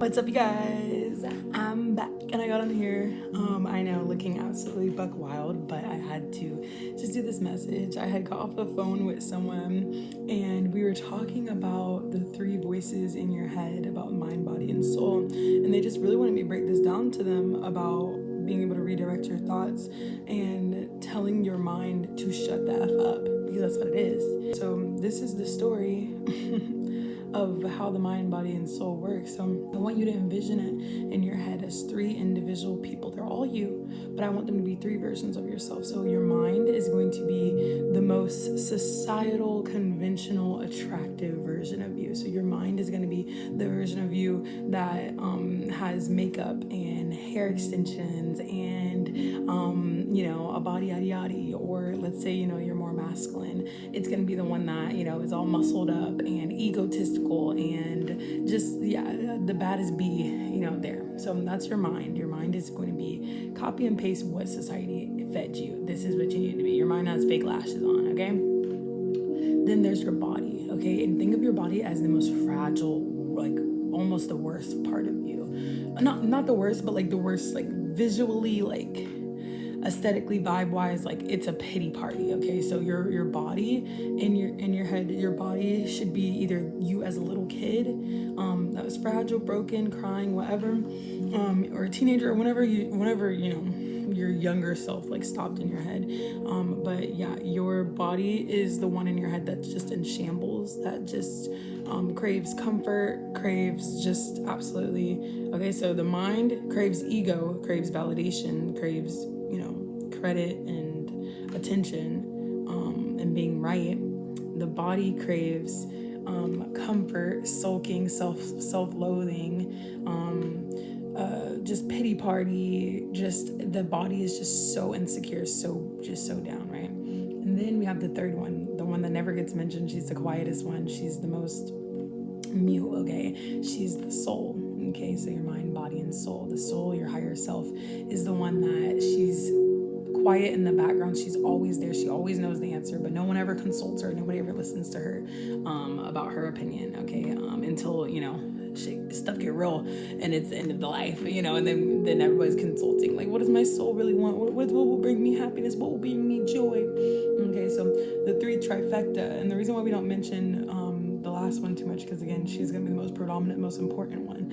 What's up, you guys? I'm back and I got on here. I know, looking absolutely buck wild, but I had to just do this message. I had got off the phone with someone and we were talking about the three voices in your head, about mind, body, and soul. And they just really wanted me to break this down to them about being able to redirect your thoughts and telling your mind to shut the F up, because that's what it is. So this is the story of how the mind, body, and soul work. So I want you to envision it in your head as three individual people. They're all you, but I want them to be three versions of yourself. So your mind is going to be the most societal, conventional, attractive version of you. So your mind is going to be the version of you that has makeup and hair extensions and a body yada yada. Or let's say you're more masculine. It's going to be the one that is all muscled up and egotistical and just the baddest bee there. So that's your mind. Your mind is going to be copy and paste what society fed you. This is what you need to be. Your mind has fake lashes on, okay? Then there's your body, okay? And think of your body as the most fragile, like almost the worst part of you. Not the worst, but like the worst, like visually, like aesthetically, vibe-wise, like it's a pity party, okay? So your body in your head, your body should be either you as a little kid that was fragile, broken, crying, whatever, or a teenager, or whenever your younger self like stopped in your head. But yeah, your body is the one in your head that's just in shambles, that just craves comfort, craves just absolutely, okay? So the mind craves ego, craves validation, craves credit and attention, and being right. The body craves comfort, sulking, self-loathing, just pity party. Just the body is just so insecure, so down, right? And then we have the third one, the one that never gets mentioned. She's the quietest one. She's the most mute, okay? She's the soul, okay? So your mind, body, and soul. The soul, your higher self, is the one that she's quiet in the background. She's always there. She always knows the answer, but no one ever consults her. Nobody ever listens to her about her opinion, okay? Until stuff get real and it's the end of the life, and then everybody's consulting, like, what does my soul really want? What will bring me happiness? What will bring me joy? Okay, so the three trifecta. And the reason why we don't mention the last one too much, because again, she's gonna be the most predominant, most important one.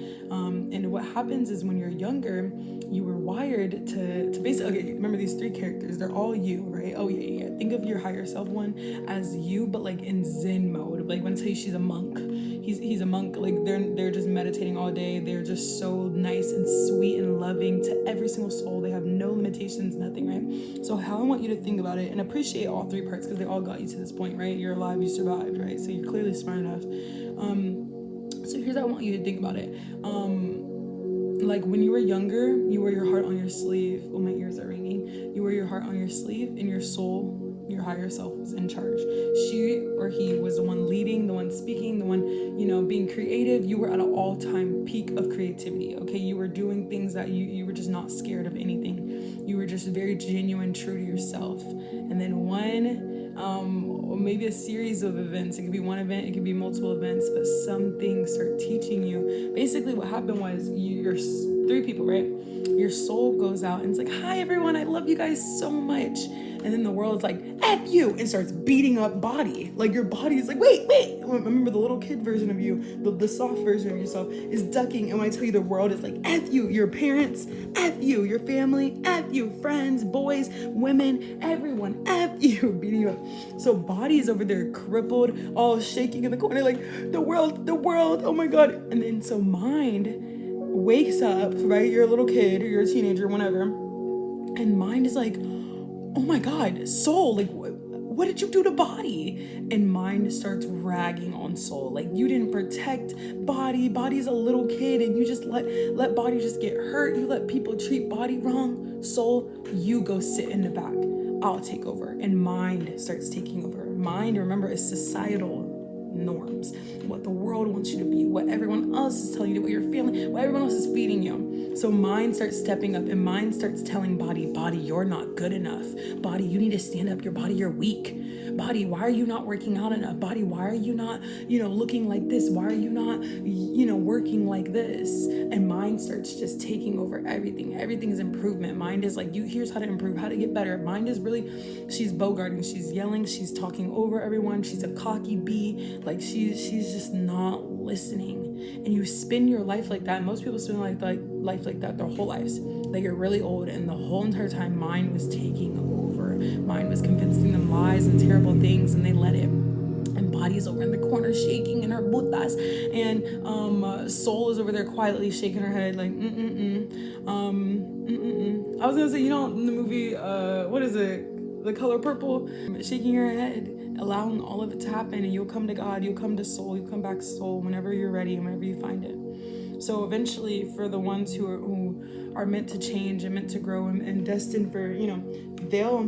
And what happens is when you're younger, you were wired to basically, okay, remember these three characters, they're all you, right? Oh yeah. Think of your higher self one as you, but like in Zen mode. Like when I tell you she's a monk, he's a monk. Like they're just meditating all day. They're just so nice and sweet and loving to every single soul. They have no limitations, nothing, right? So how I want you to think about it and appreciate all three parts, because they all got you to this point, right? You're alive, you survived, right? So you're clearly smart enough. So here's how I want you to think about it. Like when you were younger, you wear your heart on your sleeve. Oh, my ears are ringing. You wear your heart on your sleeve, and your soul, your higher self, was in charge. She or he was the one leading, the one speaking, the one, being creative. You were at an all-time peak of creativity, okay? You were doing things that you were just not scared of anything. You were just very genuine, true to yourself. And then or maybe a series of events. It could be one event, it could be multiple events, but some things start teaching you. Basically what happened was you're three people, right? Your soul goes out and it's like, hi everyone, I love you guys so much. And then the world's like, F you, and starts beating up body. Like your body is like, wait. Remember the little kid version of you, the soft version of yourself is ducking. And when I tell you the world is like, F you, your parents, F you, your family, F you, friends, boys, women, everyone, F you, beating you up. So body's over there crippled, all shaking in the corner, like the world, oh my God. And then so mind wakes up, right? You're a little kid or you're a teenager, whatever. And mind is like, oh my God, soul, like, what did you do to body? And mind starts ragging on soul. Like, you didn't protect body. Body's a little kid, and you just let body just get hurt. You let people treat body wrong. Soul, you go sit in the back. I'll take over. And mind starts taking over. Mind, remember, is societal norms, what the world wants you to be, what everyone else is telling you, what you're feeling, what everyone else is feeding you. So mind starts stepping up, and mind starts telling body, you're not good enough. Body, you need to stand up. Your body, you're weak. body, why are you not working out enough? Body, why are you not, looking like this? Why are you not, working like this? And mind starts just taking over everything. Everything is improvement. Mind is like, here's how to improve, how to get better. Mind is really, she's bogarting, she's yelling, she's talking over everyone. She's a cocky bee. Like she's just not listening. And you spend your life like that. Most people spend life like that their whole lives. Like you're really old, and the whole entire time mind was taking over. Mind was convincing them lies and terrible things, and they let it. And body's over in the corner shaking in her butas, and soul is over there quietly shaking her head like I was gonna say, in the movie, what is it, The Color Purple, shaking her head, allowing all of it to happen, and you'll come to God, you'll come to soul, you'll come back to soul whenever you're ready and whenever you find it. So eventually, for the ones who are meant to change and meant to grow and destined for, they'll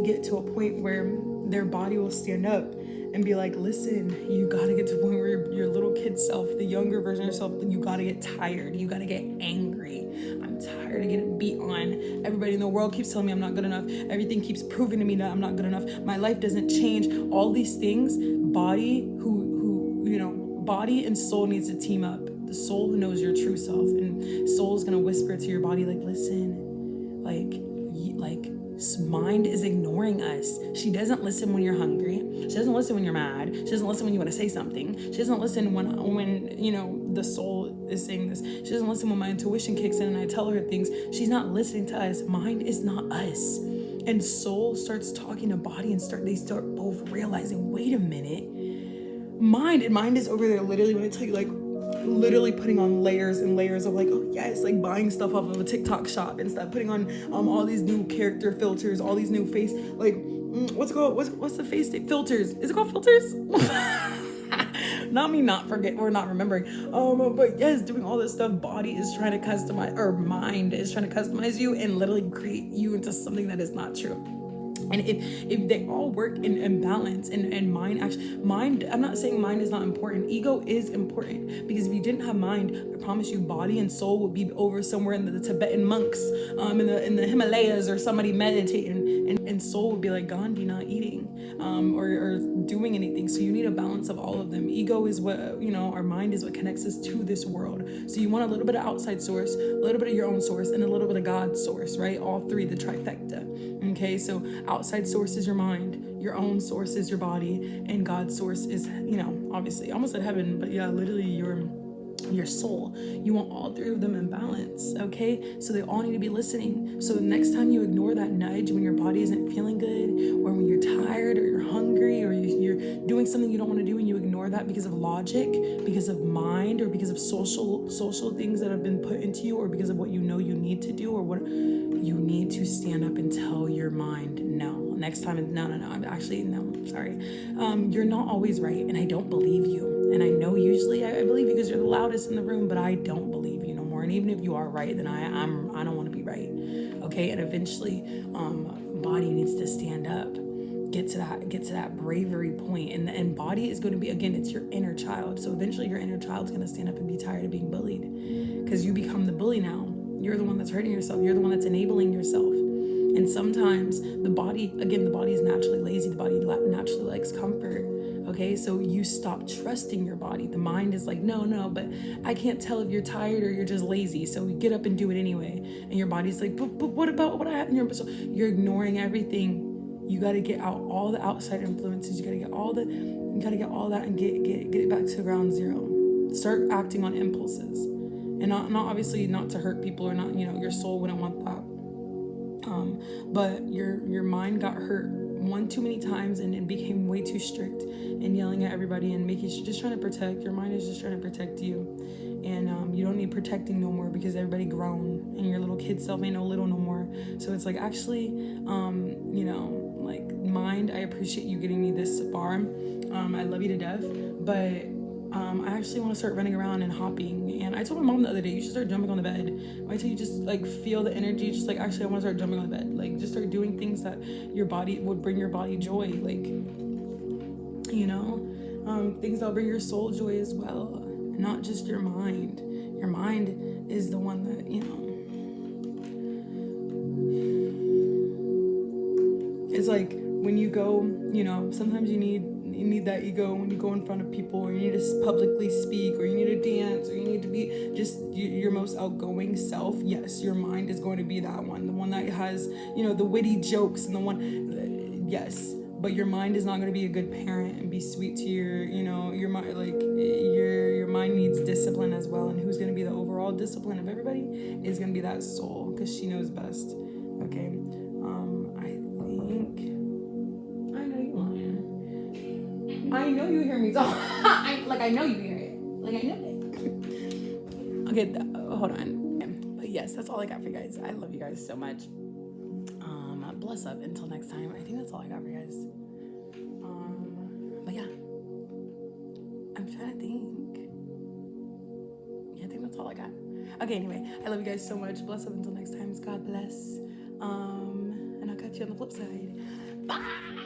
get to a point where their body will stand up and be like, listen, you gotta get to the point where your little kid self, the younger version of yourself, you gotta get tired, you gotta get angry. I'm tired of getting beat on. Everybody in the world keeps telling me I'm not good enough. Everything keeps proving to me that I'm not good enough. My life doesn't change. All these things, body body and soul needs to team up. The soul who knows your true self, and soul is gonna whisper to your body like, listen, like mind is ignoring us. She doesn't listen when you're hungry. She doesn't listen when you're mad. She doesn't listen when you want to say something. She doesn't listen when the soul is saying this. She doesn't listen when my intuition kicks in and I tell her things. She's not listening to us. Mind is not us. And soul starts talking to body, and they start both realizing, wait a minute. Mind is over there literally, when I tell you, like, literally putting on layers and layers of like, oh yes, like buying stuff off of a TikTok shop and stuff, putting on all these new character filters, all these new face, like what's it called, what's the face filters, is it called filters? Not me not forget or not remembering, but yes, doing all this stuff. Body is trying to customize, or mind is trying to customize you and literally create you into something that is not true. And if they all work in balance, and mind, I'm not saying mind is not important. Ego is important, because if you didn't have mind, I promise you, body and soul would be over somewhere in the Tibetan monks, in the Himalayas, or somebody meditating, and soul would be like Gandhi, not eating, or doing anything. So you need a balance of all of them. Ego is what, our mind is what connects us to this world. So you want a little bit of outside source, a little bit of your own source, and a little bit of God's source, right? All three, the trifecta. Okay, so outside source is your mind, your own source is your body, and God's source is, obviously, I almost said heaven, but yeah, literally your soul. You want all three of them in balance, okay? So they all need to be listening. So the next time you ignore that nudge when your body isn't feeling good, or when you're tired, or you're hungry, or you're doing something you don't want to do, and you ignore that because of logic, because of mind, or because of social things that have been put into you, or because of what you need to do, or what you need to stand up and tell your mind, no. Next time, no, sorry. You're not always right, and I don't believe you. And I know usually I believe you because you're the loudest in the room, but I don't believe you no more. And even if you are right, then I don't want to be right. Okay, and eventually, body needs to stand up. Get to that bravery point, and body is going to be, again, it's your inner child. So eventually your inner child's going to stand up and be tired of being bullied, because you become the bully now. You're the one that's hurting yourself. You're the one that's enabling yourself. And sometimes the body is naturally lazy. The body naturally likes comfort. Okay, so you stop trusting your body. The mind is like, no, but I can't tell if you're tired or you're just lazy. So you get up and do it anyway. And your body's like, but what about what I have? So you're ignoring everything. You got to get out all the outside influences. You got to get all that and get it back to ground zero. Start acting on impulses, and not obviously not to hurt people, or not, your soul wouldn't want that. But your mind got hurt one too many times, and it became way too strict and yelling at everybody and just trying to protect. Your mind is just trying to protect you, and you don't need protecting no more, because everybody grown, and your little kid self ain't no little no more. So it's like, actually, like, mind, I appreciate you getting me this far. I love you to death, but I actually want to start running around and hopping. And I told my mom the other day, you should start jumping on the bed. I tell you, just like feel the energy, just like, actually I want to start jumping on the bed. Like, just start doing things that your body would bring your body joy, like, things that'll bring your soul joy as well, not just your mind. Your mind is the one that, it's like when you go, you know, sometimes you need that ego when you go in front of people, or you need to publicly speak, or you need to dance, or you need to be just your most outgoing self. Yes, your mind is going to be that one, the one that has, you know, the witty jokes, and the one, yes, but your mind is not going to be a good parent and be sweet to your, you know, your mind. Like your mind needs discipline as well, and who's going to be the overall discipline of everybody is going to be that soul, because she knows best. Okay, I think I know you lying. I know you hear me talk. I know you hear it. Like, I know it. Okay, hold on. But yes, that's all I got for you guys. I love you guys so much. Bless up until next time. I think that's all I got for you guys. But yeah, I'm trying to think. Yeah, I think that's all I got. Okay, anyway, I love you guys so much. Bless up until next time. God bless. And I'll catch you on the flip side. Bye.